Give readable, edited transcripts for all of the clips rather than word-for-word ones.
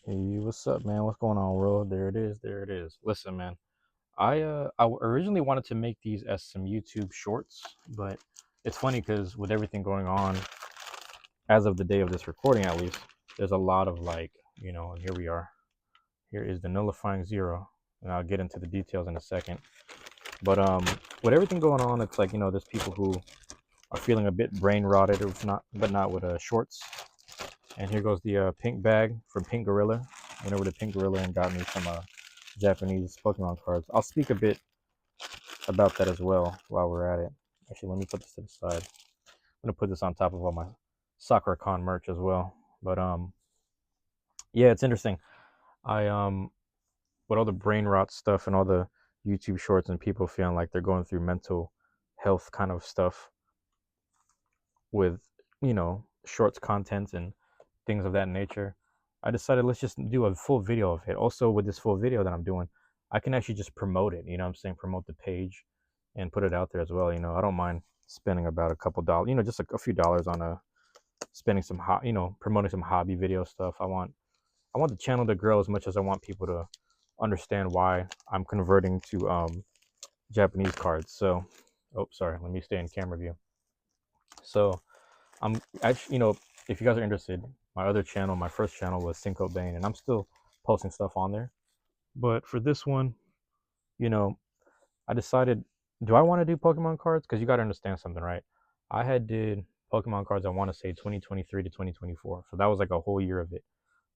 Hey, what's up, man? What's going on, world? There it is. There it is. Listen, man. I originally wanted to make these as some YouTube shorts, but it's funny because with everything going on, as of the day of this recording, at least, there's a lot of and here we are. Here is the Nullifying Zero, and I'll get into the details in a second. But with everything going on, it's like there's people who are feeling a bit brain rotted, or not, but not with shorts. And here goes the pink bag from Pink Gorilla. Went over to Pink Gorilla and got me some Japanese Pokemon cards. I'll speak a bit about that as well while we're at it. Actually, let me put this to the side. I'm gonna put this on top of all my SakuraCon merch as well. But yeah, it's interesting. I with all the brain rot stuff and all the YouTube shorts and people feeling like they're going through mental health kind of stuff with shorts content and things of that nature, I decided let's just do a full video of it. Also, with this full video that I'm doing, I can actually just promote it. You know what I'm saying? Promote the page and put it out there as well. I don't mind spending about a couple dollars, just a few dollars on spending some promoting some hobby video stuff. I want the channel to grow as much as I want people to understand why I'm converting to Japanese cards. So, oh, sorry, let me stay in camera view. So, I'm actually, if you guys are interested, my other channel, my first channel was Cinco Bane, and I'm still posting stuff on there. But for this one, you know, I decided, do I want to do Pokemon cards? Because you got to understand something, right? I had did Pokemon cards, I want to say 2023 to 2024. So that was like a whole year of it,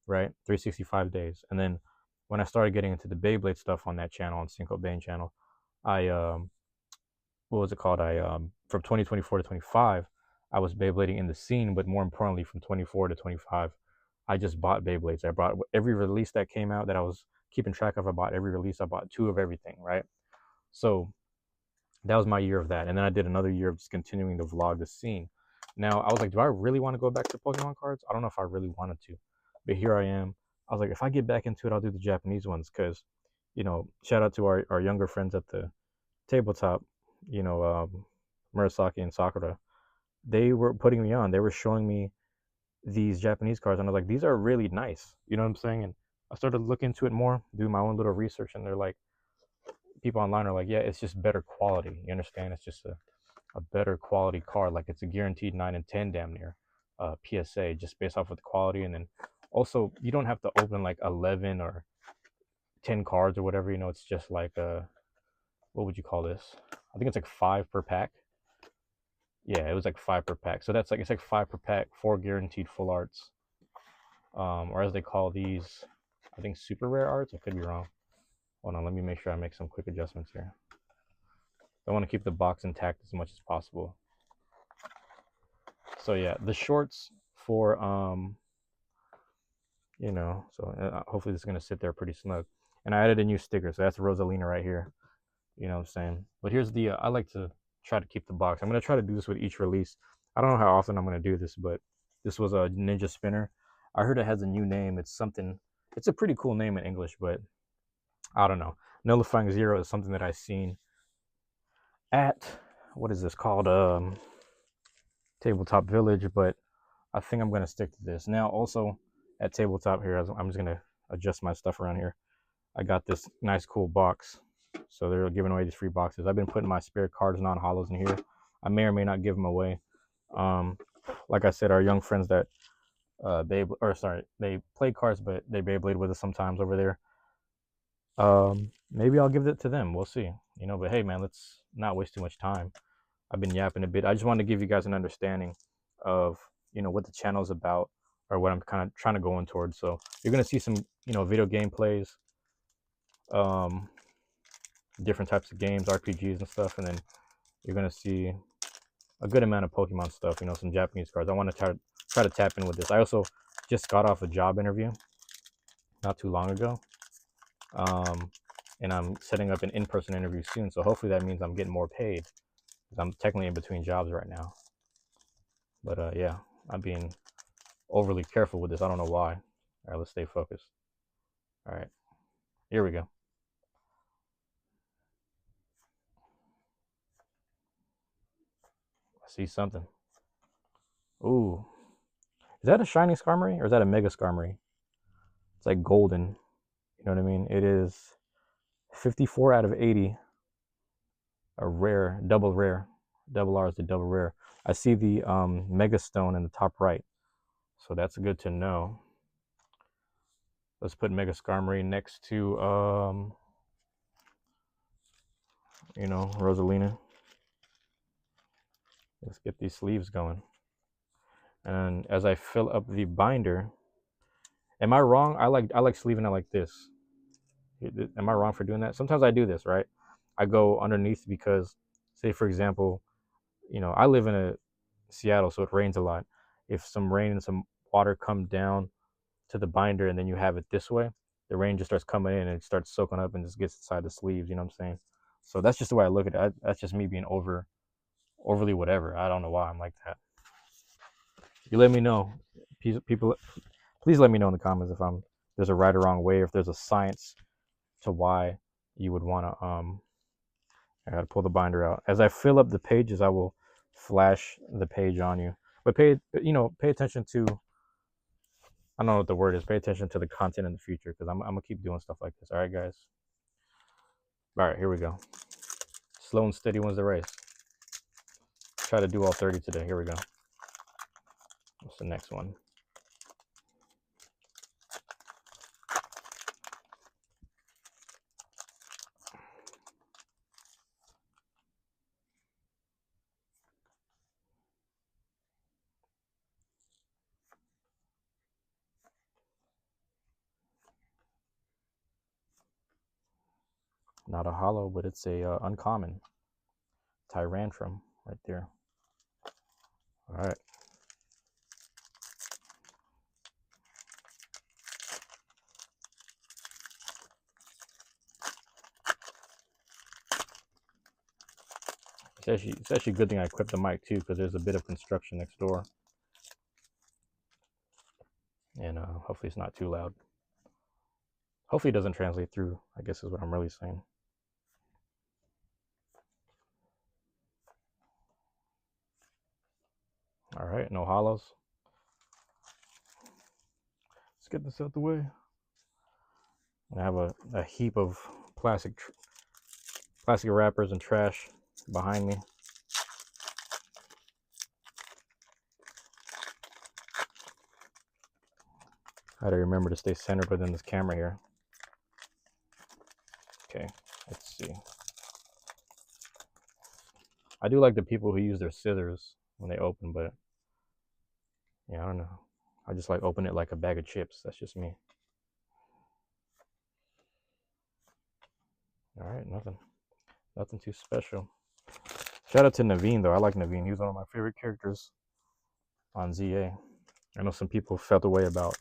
right? 365 days. And then when I started getting into the Beyblade stuff on that channel, on Cinco Bane channel, I, what was it called? From 2024 to 25, I was Beyblading in the scene, but more importantly, from 24 to 25, I just bought Beyblades. I bought every release that came out that I was keeping track of. I bought every release. I bought two of everything, right? So that was my year of that. And then I did another year of just continuing to vlog the scene. Now, I was like, do I really want to go back to Pokemon cards? I don't know if I really wanted to, but here I am. I was like, if I get back into it, I'll do the Japanese ones because, shout out to our younger friends at the tabletop, you know, Murasaki and Sakura. They were putting me on. They were showing me these Japanese cards, and I was like, these are really nice. You know what I'm saying? And I started to look into it more, do my own little research, and they're like, people online are like, yeah, it's just better quality. You understand? It's just a better quality card. Like it's a guaranteed 9 and 10 damn near PSA just based off of the quality. And then also, you don't have to open like 11 or 10 cards or whatever. It's just like, what would you call this? I think it's like 5 per pack. Yeah, it was like 5 per pack. So it's like 5 per pack, 4 guaranteed full arts. Or as they call these, I think super rare arts. I could be wrong. Hold on, let me make sure I make some quick adjustments here. I want to keep the box intact as much as possible. So yeah, the shorts for hopefully this is gonna sit there pretty snug. And I added a new sticker, so that's Rosalina right here. You know what I'm saying? But here's the I like to try to keep the box. I'm gonna try to do this with each release. I don't know how often I'm gonna do this, but this was a Ninja Spinner. I heard it has a new name. It's something. It's a pretty cool name in English, but I don't know. Nullifying Zero is something that I've seen at what is this called? Tabletop Village, but I think I'm gonna stick to this. Now also at Tabletop here, I'm just gonna adjust my stuff around here. I got this nice cool box. So they're giving away these free boxes. I've been putting my spare cards, non-hollows in here. I may or may not give them away. Like I said, our young friends that they play cards, but they Beyblade with us sometimes over there. Maybe I'll give it to them. We'll see. But hey, man, let's not waste too much time. I've been yapping a bit. I just wanted to give you guys an understanding of what the channel is about or what I'm kind of trying to go in towards. So you're gonna see some video gameplays, um, different types of games, RPGs and stuff, and then you're gonna see a good amount of Pokemon stuff. Some Japanese cards. I want to try to tap in with this. I also just got off a job interview not too long ago, and I'm setting up an in-person interview soon. So hopefully that means I'm getting more paid because I'm technically in between jobs right now. But yeah, I'm being overly careful with this. I don't know why. All right, let's stay focused. All right, here we go. I see something. Ooh, is that a shiny Skarmory or is that a Mega Skarmory? It's like golden. You know what I mean? It is 54 out of 80, a rare, double rare. Double R is the double rare. I see the mega stone in the top right, so that's good to know. Let's put Mega Skarmory next to Rosalina. Let's get these sleeves going. And as I fill up the binder, am I wrong? I like sleeving it like this. Am I wrong for doing that? Sometimes I do this, right? I go underneath because, say for example, I live in a Seattle, so it rains a lot. If some rain and some water come down to the binder and then you have it this way, the rain just starts coming in and it starts soaking up and just gets inside the sleeves. You know what I'm saying? So that's just the way I look at it. That's just me being overly whatever. I don't know why I'm like that. You let me know, people. Please let me know in the comments if there's a right or wrong way, or if there's a science to why you would want to. I gotta pull the binder out. As I fill up the pages, I will flash the page on you. But pay attention to. I don't know what the word is. Pay attention to the content in the future because I'm gonna keep doing stuff like this. All right, guys. All right, here we go. Slow and steady wins the race. Try to do all 30 today. Here we go. What's the next one? Not a hollow, but it's a uncommon Tyrantrum right there. All right. It's actually a good thing I equipped the mic too, because there's a bit of construction next door, and hopefully it's not too loud. Hopefully it doesn't translate through, I guess is what I'm really saying. All right, no hollows. Let's get this out the way. I have a heap of plastic wrappers and trash behind me. I gotta remember to stay centered within this camera here. Okay, let's see. I do like the people who use their scissors when they open, but yeah, I don't know. I just like open it like a bag of chips. That's just me. All right, nothing too special. Shout out to Naveen though. I like Naveen. He was one of my favorite characters on ZA. I know some people felt the way about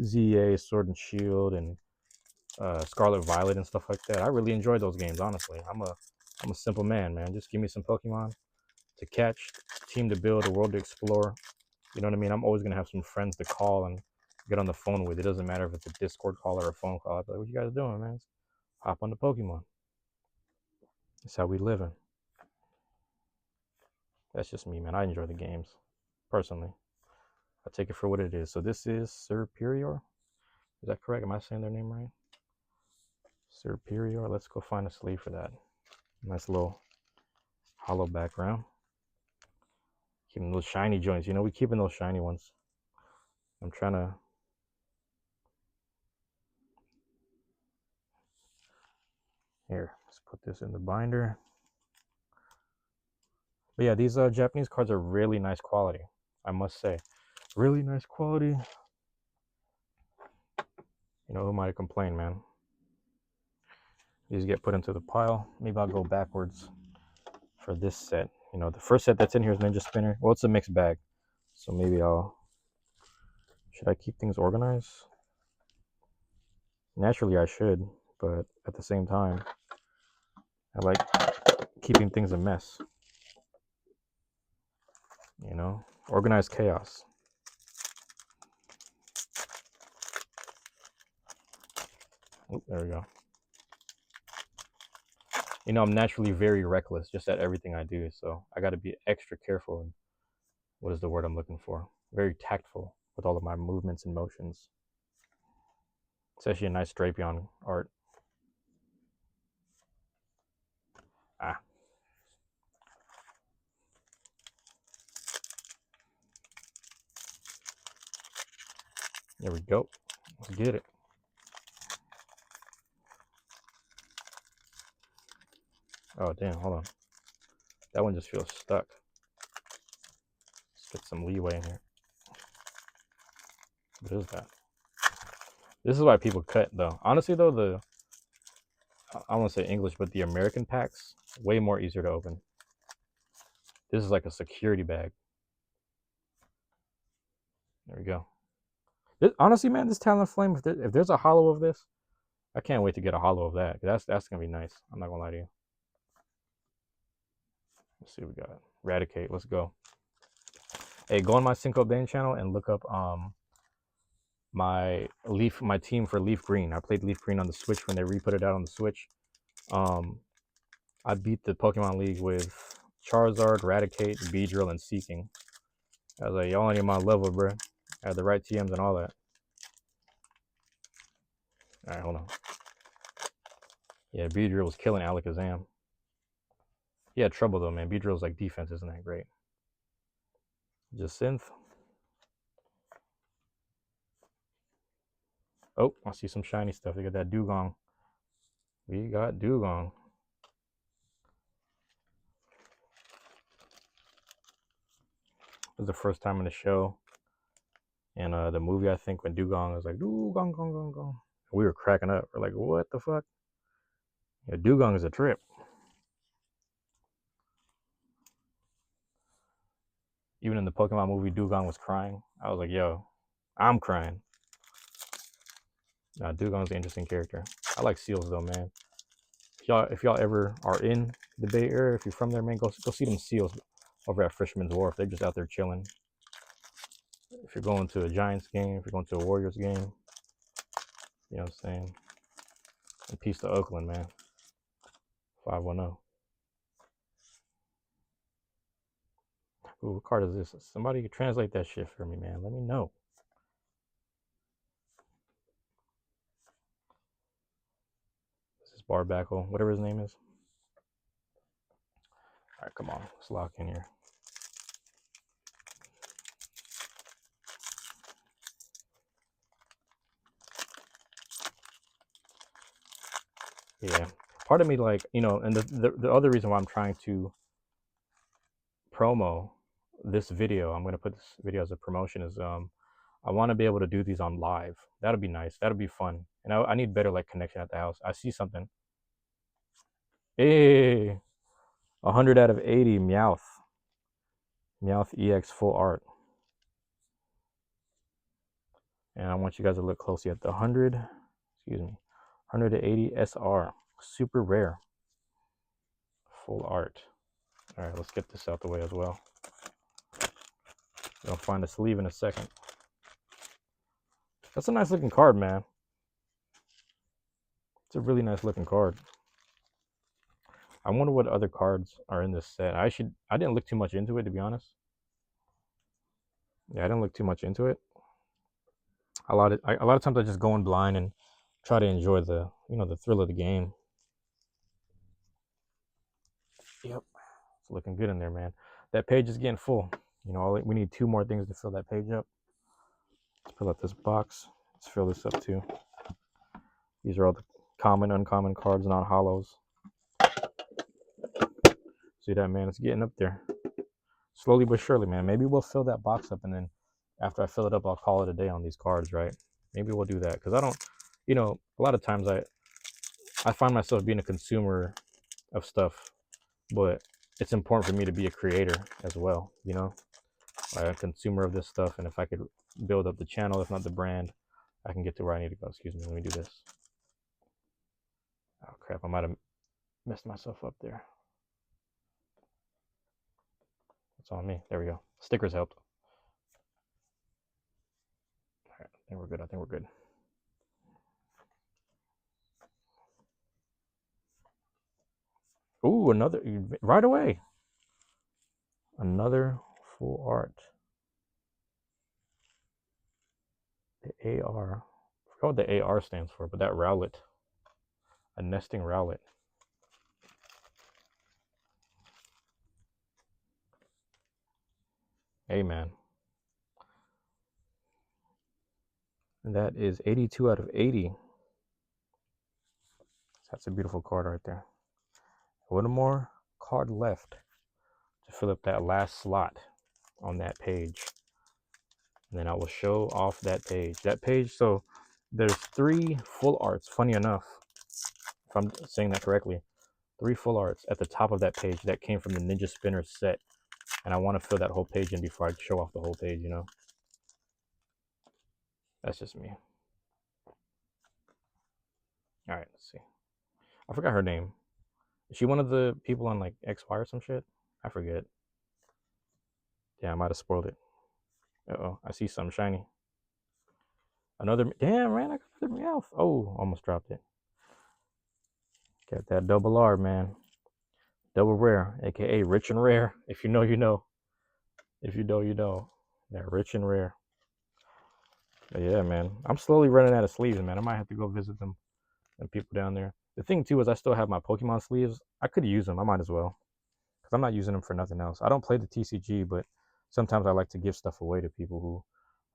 ZA, Sword and Shield, and Scarlet Violet and stuff like that. I really enjoyed those games. Honestly, I'm a simple man. Just give me some Pokemon to catch, team to build, a world to explore. You know what I mean? I'm always gonna have some friends to call and get on the phone with. It doesn't matter if it's a Discord call or a phone call. I'll be like, "What you guys doing, man? Hop on the Pokemon." That's how we living. That's just me, man. I enjoy the games, personally. I take it for what it is. So this is Superior. Is that correct? Am I saying their name right? Superior. Let's go find a sleeve for that. Nice little hollow background. Keeping those shiny joints. We keeping those shiny ones. I'm trying to. Here, let's put this in the binder. But yeah, these Japanese cards are really nice quality, I must say. Really nice quality. Who am I to complain, man? These get put into the pile. Maybe I'll go backwards for this set. The first set that's in here is Ninja Spinner. Well, it's a mixed bag. So maybe should I keep things organized? Naturally, I should, but at the same time, I like keeping things a mess. Organized chaos. Oop, there we go. I'm naturally very reckless just at everything I do, so I got to be extra careful. And what is the word I'm looking for? Very tactful with all of my movements and motions. It's actually a nice Drapion art. Ah. There we go. Let's get it. Oh, damn. Hold on. That one just feels stuck. Let's get some leeway in here. What is that? This is why people cut, though. Honestly, though, I won't say English, but the American packs, way more easier to open. This is like a security bag. There we go. Honestly, man, this Talonflame, if there's a hollow of this, I can't wait to get a hollow of that. That's gonna be nice. I'm not gonna lie to you. Let's see what we got. Eradicate. Let's go. Hey, go on my Cinco Bane channel and look up my team for Leaf Green. I played Leaf Green on the Switch when they re-put it out on the Switch. I beat the Pokemon League with Charizard, Eradicate, Beedrill, and Seeking. I was like, y'all ain't my level, bro. I had the right TMs and all that. All right, hold on. Yeah, Beedrill was killing Alakazam. He had trouble though, man. Beedrill's like defense isn't that great. Just synth. Oh, I see some shiny stuff. We got that Dugong. We got Dugong. It was the first time in the show. And the movie, I think, when Dugong was like, Dugong, gong, gong, gong. We were cracking up. We're like, what the fuck? Yeah, Dugong is a trip. Even in the Pokemon movie, Dugong was crying. I was like, yo, I'm crying. Nah, Dugong's an interesting character. I like Seals though, man. If y'all ever are in the Bay Area, if you're from there, man, go see them Seals over at Fisherman's Wharf. They're just out there chilling. If you're going to a Giants game, if you're going to a Warriors game, you know what I'm saying? And peace to Oakland, man. 510. Ooh, what card is this? Somebody translate that shit for me, man. Let me know. This is Barbackle, whatever his name is. All right, come on. Let's lock in here. Yeah. Part of me, like, you know, and the other reason why I'm trying to promo this video, I'm going to put this video as a promotion, is I want to be able to do these on live. That'll be nice. That'll be fun. And I need better, like, connection at the house. I see something. Hey, 100 out of 80, Meowth. Meowth EX full art. And I want you guys to look closely at the 100, excuse me, 180 SR. Super rare. Full art. All right, let's get this out the way as well. You'll find a sleeve in a second. That's a nice looking card, man. It's a really nice looking card. I wonder what other cards are in this set. I didn't look too much into it, to be honest. Yeah, I didn't look too much into it. A lot of times I just go in blind and try to enjoy the thrill of the game. Yep, it's looking good in there, man. That page is getting full. You know, we need 2 more things to fill that page up. Let's fill out this box. Let's fill this up too. These are all the common, uncommon cards, non-hollows. See that, man? It's getting up there. Slowly but surely, man. Maybe we'll fill that box up, and then after I fill it up, I'll call it a day on these cards, right? Maybe we'll do that. Because I don't, you know, a lot of times I find myself being a consumer of stuff, but it's important for me to be a creator as well, you know? Like a consumer of this stuff, and if I could build up the channel, if not the brand, I can get to where I need to go. Excuse me, let me do this. Oh crap, I might have messed myself up there. It's on me. There we go. Stickers helped. All right, I think we're good. I think we're good. Ooh, another right away. Another full art. The AR. what the AR stands for, but that rowlet. A nesting rowlet. Hey, man. And that is 82 out of 80. That's a beautiful card right there. One more card left to fill up that last slot on that page. And then I will show off that page. That page, so there's 3 full arts, funny enough, if I'm saying that correctly. 3 full arts at the top of that page that came from the Ninja Spinner set. And I want to fill that whole page in before I show off the whole page, you know? That's just me. All right, let's see. I forgot her name. Is she one of the people on like XY or some shit? I forget. Yeah, I might have spoiled it. Uh-oh, I see something shiny. Another, damn, man, I got another Meowth. Oh, almost dropped it. Got that double R, man. Double rare, aka rich and rare. If you know, you know. If you know, you know. That rich and rare. But yeah, man. I'm slowly running out of sleeves, man. I might have to go visit them and people down there. The thing too is I still have my Pokemon sleeves. I could use them. I might as well. Because I'm not using them for nothing else. I don't play the TCG, but sometimes I like to give stuff away to people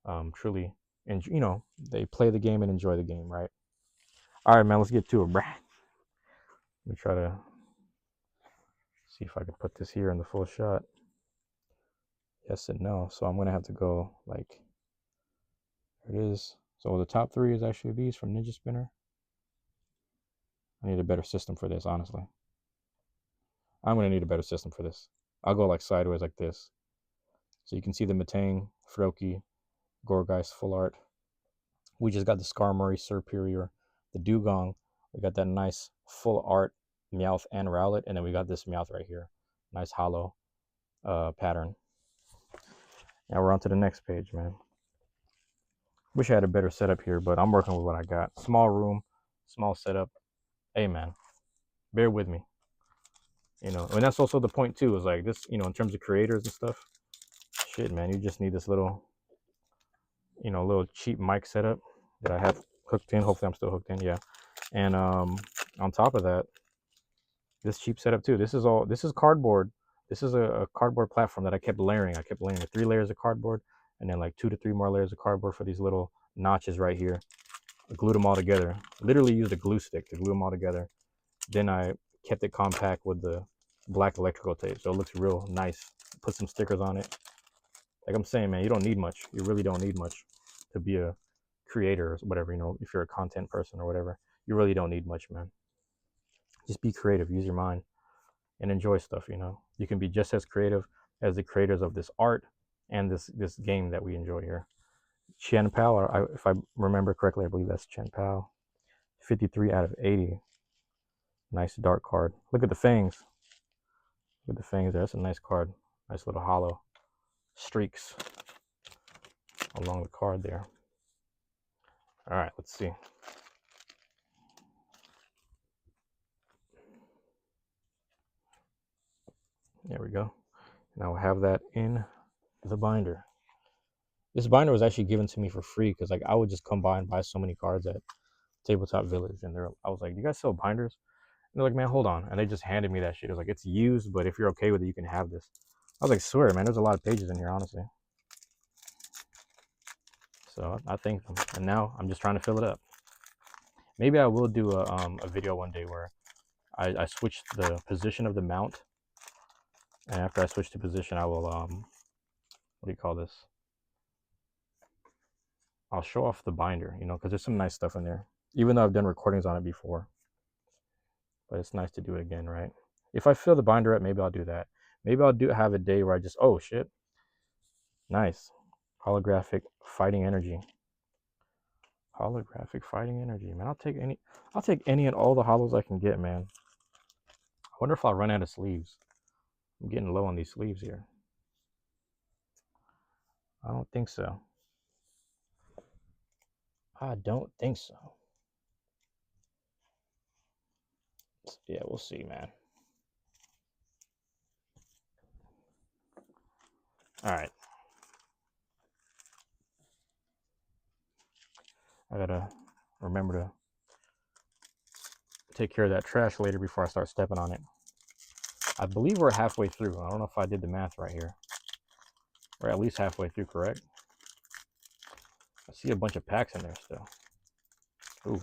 who truly, and you know, they play the game and enjoy the game, right? All right, man, let's get to it, bruh. Let me try to see if I can put this here in the full shot. Yes and no. So I'm going to have to go like, there it is. So the top 3 is actually these from Ninja Spinner. I need a better system for this, honestly. I'm going to need a better system for this. I'll go like sideways like this. So you can see the Metang, Froakie, Gourgeist full art. We just got the Skarmory Superior, the Dugong. We got that nice full art Meowth and Rowlet, and then we got this Meowth right here. Nice hollow pattern. Now we're on to the next page, man. Wish I had a better setup here, but I'm working with what I got. Small room, small setup. Hey, man, bear with me. You know, and that's also the point too, is like this, you know, in terms of creators and stuff. Shit, man, you just need this little, you know, little cheap mic setup that I have hooked in. Hopefully I'm still hooked in, yeah. And on top of that, this cheap setup too. This is cardboard. This is a cardboard platform that I kept layering. I kept layering 3 layers of cardboard and then like 2 to 3 more layers of cardboard for these little notches right here. I glued them all together. Literally used a glue stick to glue them all together. Then I kept it compact with the black electrical tape, so it looks real nice. Put some stickers on it. Like I'm saying, man, you don't need much. You really don't need much to be a creator or whatever, you know, if you're a content person or whatever. You really don't need much, man. Just be creative, use your mind, and enjoy stuff, you know. You can be just as creative as the creators of this art and this game that we enjoy here. Chen Pao, if I remember correctly, I believe that's Chen Pao. 53 out of 80. Nice dark card. Look at the fangs. Look at the fangs there. That's a nice card. Nice little hollow streaks along the card there. All right, let's see. There we go. Now we'll have that in the binder. This binder was actually given to me for free because like I would just come by and buy so many cards at Tabletop Village, and I was like, "Do you guys sell binders?" And they're like, "Man, hold on," and they just handed me that shit. It was like, "It's used, but if you're okay with it, you can have this." I was like, "Swear, man, there's a lot of pages in here, honestly." So I thank them, and now I'm just trying to fill it up. Maybe I will do a video one day where I switch the position of the mount, and after I switch the position, I will what do you call this? I'll show off the binder, you know, because there's some nice stuff in there. Even though I've done recordings on it before, but it's nice to do it again, right? If I fill the binder up, maybe I'll do that. Maybe I'll have a day where I just, oh shit, nice, holographic fighting energy. Holographic fighting energy, man. I'll take any and all the hollows I can get, man. I wonder if I'll run out of sleeves. I'm getting low on these sleeves here. I don't think so. I don't think so. Yeah, we'll see, man. All right. I gotta remember to take care of that trash later before I start stepping on it. I believe we're halfway through. I don't know if I did the math right here. We're at least halfway through, correct? I see a bunch of packs in there still. Ooh.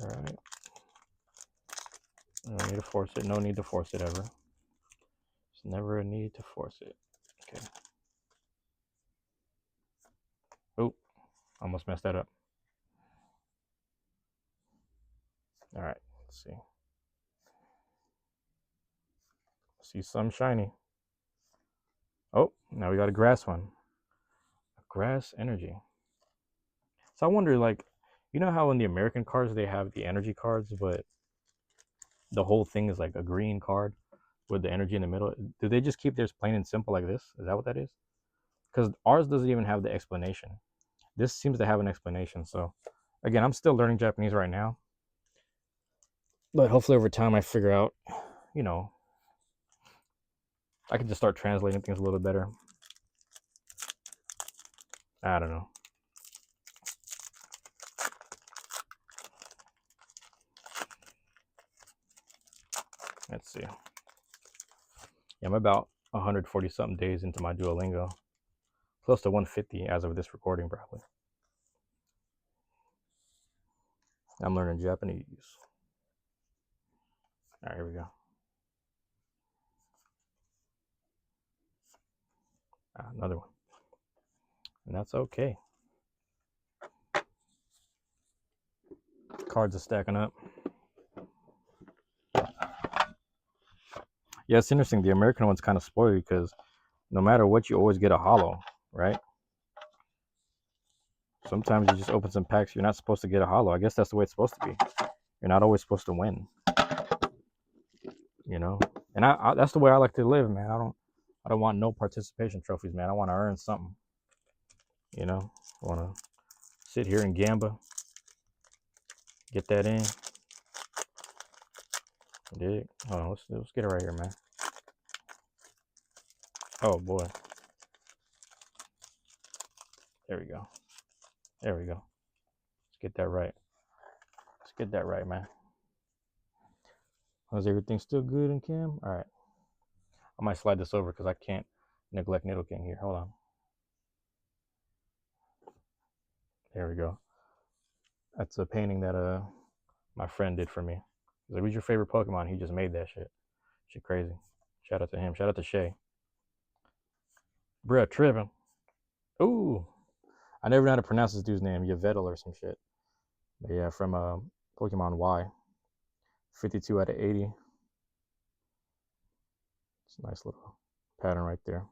All right. No need to force it. No need to force it ever. There's never a need to force it. Okay. Oh, almost messed that up. All right. Let's see. See some shiny. Oh, now we got a grass one. A grass energy. So I wonder, like, you know how in the American cards they have the energy cards, but the whole thing is like a green card with the energy in the middle. Do they just keep theirs plain and simple like this? Is that what that is? Because ours doesn't even have the explanation. This seems to have an explanation. So again, I'm still learning Japanese right now, but hopefully over time I figure out, you know, I can just start translating things a little better. I don't know. Let's see. Yeah, I'm about 140 something days into my Duolingo. Close to 150 as of this recording, probably. I'm learning Japanese. All right, here we go. Another one. And that's okay. Cards are stacking up. Yeah, it's interesting. The American one's kind of spoiled because no matter what, you always get a holo, right? Sometimes you just open some packs, you're not supposed to get a holo. I guess that's the way it's supposed to be. You're not always supposed to win, you know? And I that's the way I like to live, man. I don't want no participation trophies, man. I want to earn something, you know? I want to sit here and gamble, get that in. Dig. Hold on, let's get it right here, man. Oh boy. There we go. There we go. Let's get that right. Let's get that right, man. Is everything still good in cam? All right. I might slide this over because I can't neglect Needle King here. Hold on. There we go. That's a painting that my friend did for me. He's like, what's your favorite Pokemon? He just made that shit. Shit crazy. Shout out to him. Shout out to Shay. Bruh, tripping. Ooh. I never know how to pronounce this dude's name. Yvettle or some shit. But yeah, from Pokemon Y. 52 out of 80. It's a nice little pattern right there.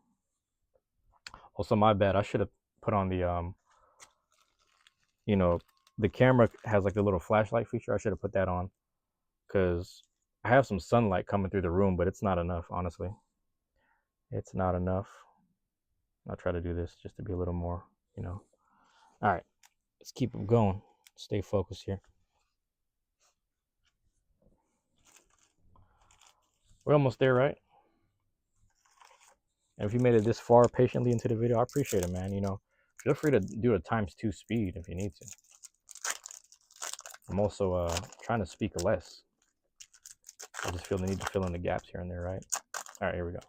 Also, my bad. I should have put on the, you know, the camera has like the little flashlight feature. I should have put that on because I have some sunlight coming through the room, but it's not enough, honestly. It's not enough. I'll try to do this just to be a little more, you know. All right, let's keep them going. Stay focused here. We're almost there, right? And if you made it this far patiently into the video, I appreciate it, man. You know, feel free to do a ×2 speed if you need to. I'm also trying to speak less. I just feel the need to fill in the gaps here and there, right? All right, here we go.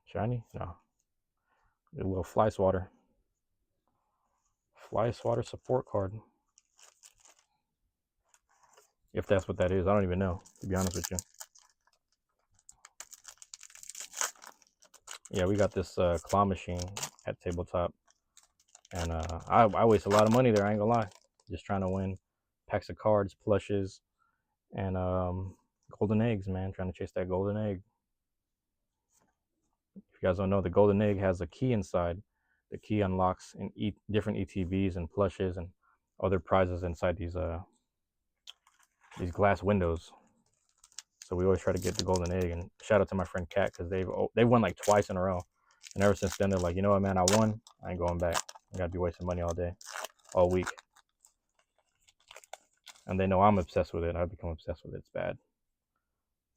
Shiny? No. A little Fly Swatter. Fly Swatter support card. If that's what that is. I don't even know, to be honest with you. Yeah, we got this claw machine at tabletop. And I waste a lot of money there, I ain't gonna lie. Just trying to win packs of cards, plushes, and golden eggs, man. Trying to chase that golden egg. If you guys don't know, the golden egg has a key inside. The key unlocks in different ETBs and plushes and other prizes inside these glass windows. So we always try to get the golden egg. And shout out to my friend Kat because they've won like twice in a row. And ever since then, they're like, you know what, man, I won. I ain't going back. I gotta be wasting money all day, all week. and they know I'm obsessed with it. I become obsessed with it. It's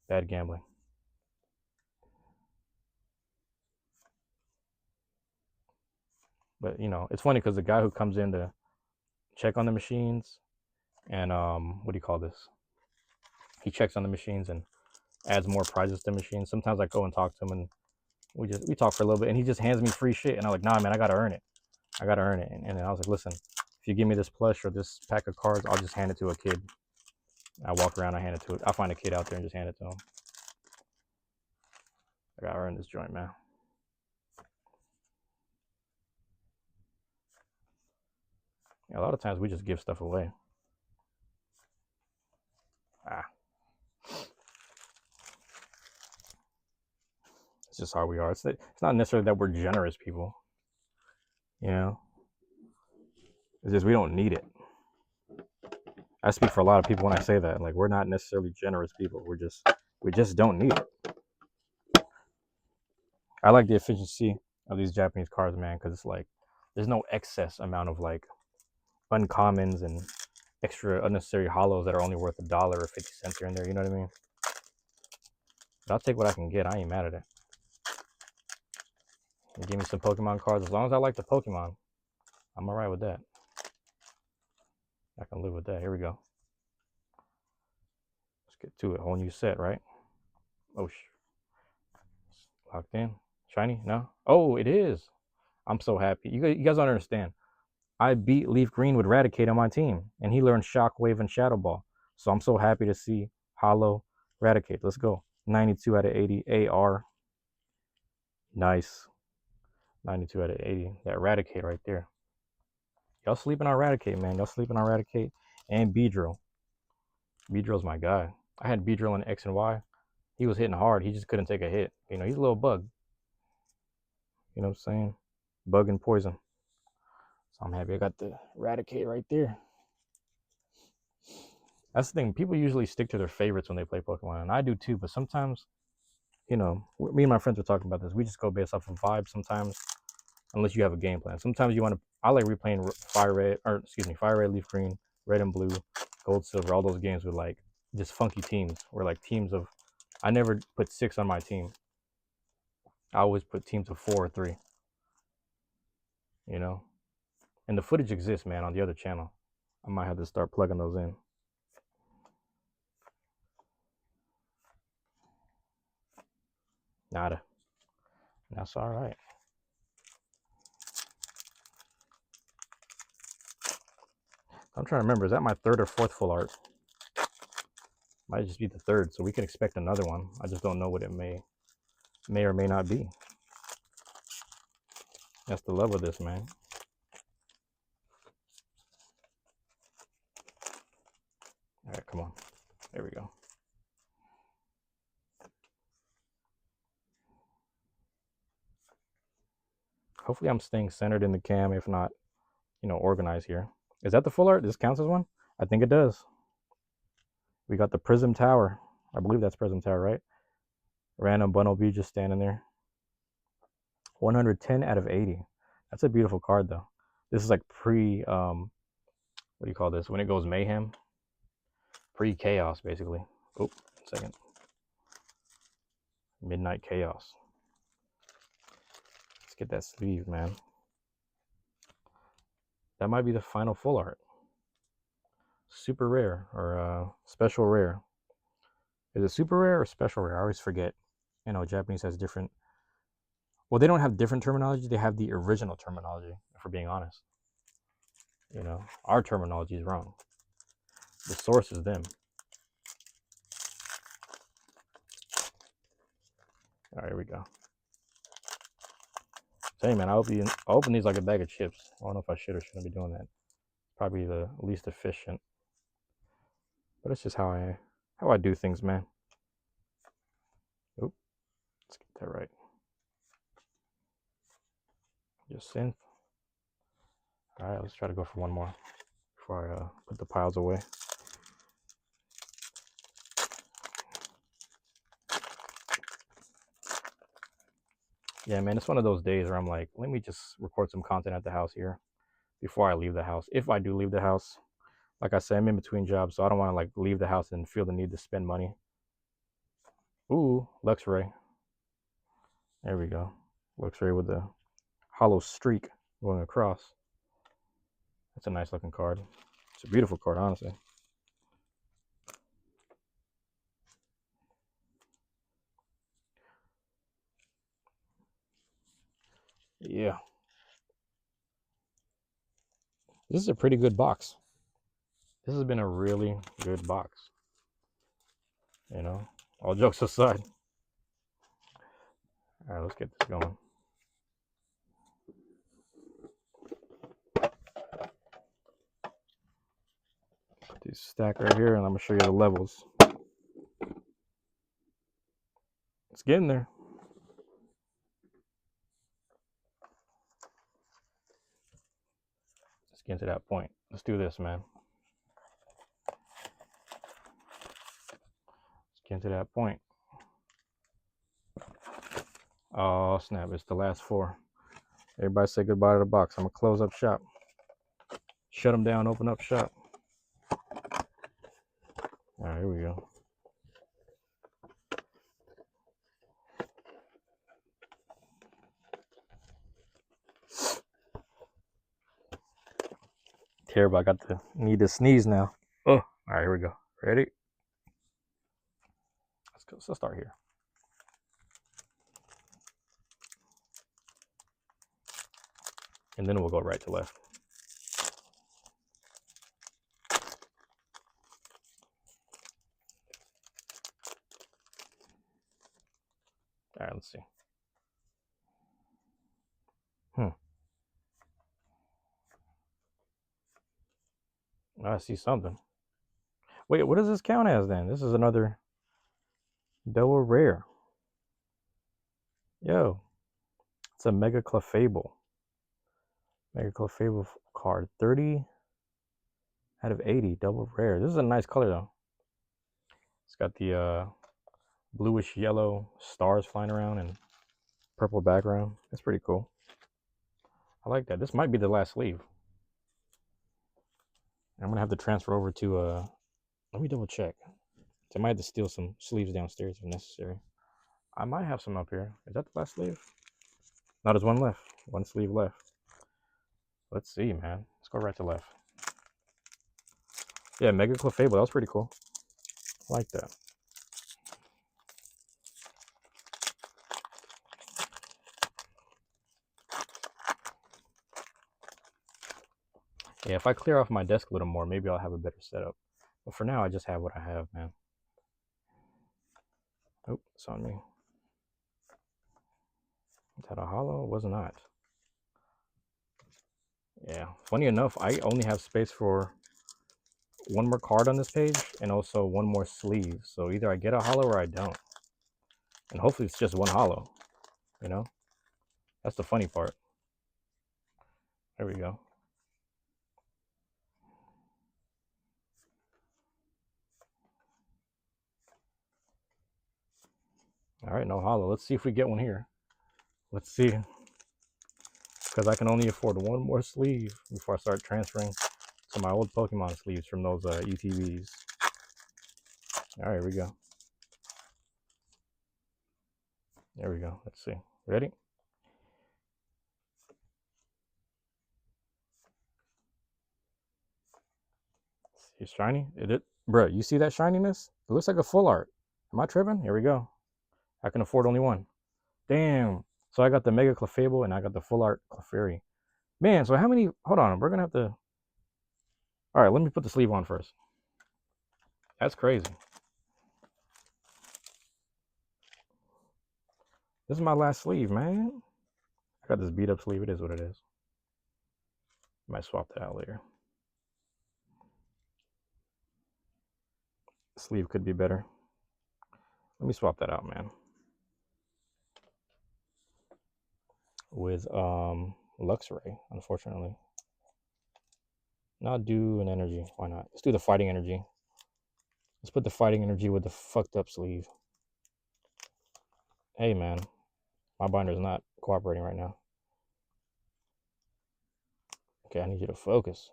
bad gambling. But it's funny because the guy who comes in to check on the machines and what do you call this? He checks on the machines and adds more prizes to machines. Sometimes I go and talk to him and we talk for a little bit and he just hands me free shit and I'm like, nah man, I gotta earn it. And then I was like, listen, if you give me this plush or this pack of cards, I'll just hand it to a kid. I walk around, I hand it to it. I find a kid out there and just hand it to him. I gotta earn this joint, man. A lot of times we just give stuff away. It's just how we are. It's not necessarily that we're generous people. It's just we don't need it. I speak for a lot of people when I say that. Like, we're not necessarily generous people. We just don't need it. I like the efficiency of these Japanese cards, man, because it's like there's no excess amount of like uncommons and extra unnecessary hollows that are only worth $1 or 50 cents here and there. You know what I mean? But I'll take what I can get. I ain't mad at it. You give me some Pokemon cards. As long as I like the Pokemon, I'm all right with that. I can live with that. Here we go. Let's get to it. Whole new set, right? Oh, locked in. Shiny? No? Oh, it is. I'm so happy. You guys don't understand. I beat Leaf Green with Raticate on my team, and he learned Shockwave and Shadow Ball. So I'm so happy to see Hollow Raticate. Let's go. 92 out of 80. AR. Nice. 92 out of 80. That Raticate right there. Y'all sleeping on Raticate, man. Y'all sleeping on Raticate and Beedrill. Beedrill's my guy. I had Beedrill in X and Y. He was hitting hard. He just couldn't take a hit. He's a little bug. You know what I'm saying? Bug and poison. So I'm happy I got the Raticate right there. That's the thing. People usually stick to their favorites when they play Pokemon, and I do too. But sometimes, me and my friends were talking about this. We just go based off of vibe sometimes, unless you have a game plan. Sometimes you want to. I like replaying Fire Red, Leaf Green, Red and Blue, Gold, Silver, all those games with like just funky teams, or like teams of. I never put 6 on my team. I always put teams of 4 or 3. And the footage exists, man, on the other channel. I might have to start plugging those in. Nada. That's all right. I'm trying to remember. Is that my 3rd or 4th full art? Might just be the 3rd, so we can expect another one. I just don't know what it may or may not be. That's the love of this, man. All right, come on. There we go. Hopefully I'm staying centered in the cam, if not, organized here. Is that the full art? This counts as one? I think it does. We got the Prism Tower. I believe that's Prism Tower, right? Random Bunnelby just standing there. 110 out of 80. That's a beautiful card, though. This is like pre, what do you call this? When it goes Mayhem. Pre-Chaos, basically. Oh, 1 second. Midnight Chaos. Let's get that sleeve, man. That might be the final full art. Super rare or special rare. Is it super rare or special rare? I always forget. Japanese has different. Well, they don't have different terminology. They have the original terminology, if we're being honest. Our terminology is wrong. The source is them. All right, here we go. Hey, man, I open these like a bag of chips. I don't know if I should or shouldn't be doing that. Probably the least efficient. But it's just how I do things, man. Oop, let's get that right. Just synth. All right, let's try to go for one more before I put the piles away. Yeah, man, it's one of those days where I'm like, let me just record some content at the house here before I leave the house. If I do leave the house, Like I said, I'm in between jobs, so I don't want to like leave the house and feel the need to spend money. Ooh, Luxray. There we go. Luxray with the hollow streak going across. That's a nice looking card. It's a beautiful card, honestly. Yeah. This is a pretty good box. This has been a really good box. You know, all jokes aside. All right, let's get this going. Put these stack right here, and I'm gonna show you the levels. It's getting there. Let's get to that point. Let's do this, man. Let's get to that point. Oh, snap. It's the last four. Everybody say goodbye to the box. I'm going to close up shop. Shut them down, open up shop. All right, here we go. Terrible. I got to need to sneeze now. Oh, all right, here we go. Ready? Let's go. Let's start here. And then we'll go right to left. All right, let's see. I see something. Wait, what does this count as then? This is another double rare. Yo, it's a Mega Clefable. Mega Clefable card. 30 out of 80, double rare. This is a nice color though. It's got the bluish yellow stars flying around and purple background. That's pretty cool. I like that. This might be the last sleeve. I'm gonna have to transfer over to let me double check. I might have to steal some sleeves downstairs if necessary. I might have some up here. Is that the last sleeve? No, there's one left. One sleeve left. Let's see, man. Let's go right to left. Yeah, Mega Clefable. That was pretty cool. I like that. Yeah, if I clear off my desk a little more, maybe I'll have a better setup. But for now, I just have what I have, man. Oh, it's on me. Is that a hollow? It was not. Yeah. Funny enough, I only have space for one more card on this page and also one more sleeve. So either I get a hollow or I don't. And hopefully it's just one hollow, you know? That's the funny part. There we go. All right, no hollow. Let's see if we get one here. Let's see. Because I can only afford one more sleeve before I start transferring to my old Pokemon sleeves from those ETBs. All right, here we go. There we go. Let's see. Ready? It's shiny. Bro, you see that shininess? It looks like a full art. Am I tripping? Here we go. I can afford only one. Damn. So I got the Mega Clefable and I got the full art Clefairy. Man, so how many? Hold on. We're going to have to. All right, let me put the sleeve on first. That's crazy. This is my last sleeve, man. I got this beat up sleeve. It is what it is. Might swap that out later. Sleeve could be better. Let me swap that out, man. With Luxray, unfortunately. Not do an energy. Why not? Let's do the fighting energy. Let's put the fighting energy with the fucked up sleeve. Hey, man. My binder's not cooperating right now. Okay, I need you to focus.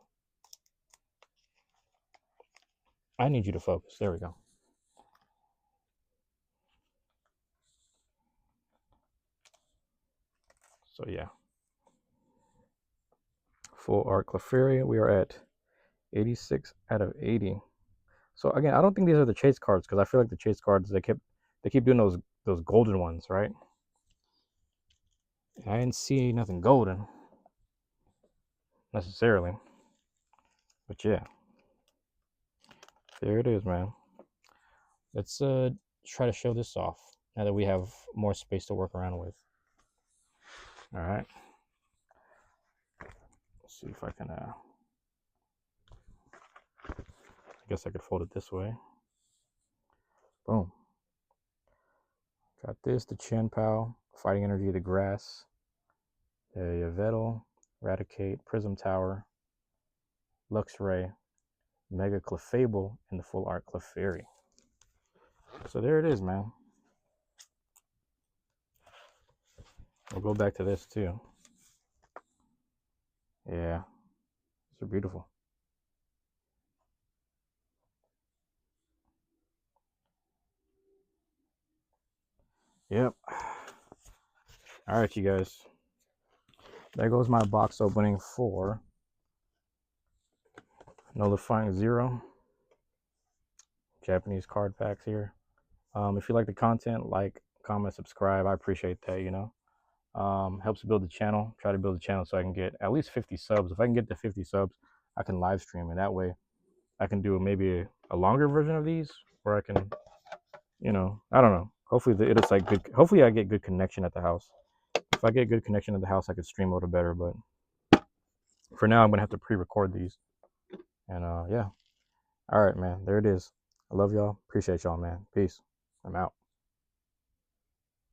I need you to focus. There we go. So yeah, full art Clefairy. We are at 86 out of 80. So again, I don't think these are the chase cards because I feel like the chase cards they keep doing those golden ones, right? I didn't see nothing golden necessarily, but yeah, there it is, man. Let's try to show this off now that we have more space to work around with. All right. Let's see if I can. I guess I could fold it this way. Boom. Got this, the Chen Pao, Fighting Energy of the Grass, the Yveltal, Eradicate, Prism Tower, Luxray, Mega Clefable, and the Full Art Clefairy. So there it is, man. We'll go back to this too. Yeah, these are beautiful. Yep. All right, you guys. There goes my box opening for Nullifying Zero. Japanese card packs here. If you like the content, like, comment, subscribe. I appreciate that, you know. Helps build the channel. Try to build the channel so I can get at least 50 subs. If I can get to 50 subs, I can live stream, and that way I can do maybe a longer version of these, or I can, you know, I don't know. Hopefully it's like good. Hopefully I get good connection at the house. If I get good connection at the house, I could stream a little better. But for now, I'm gonna have to pre-record these. And yeah. All right, man. There it is. I love y'all. Appreciate y'all, man. Peace. I'm out.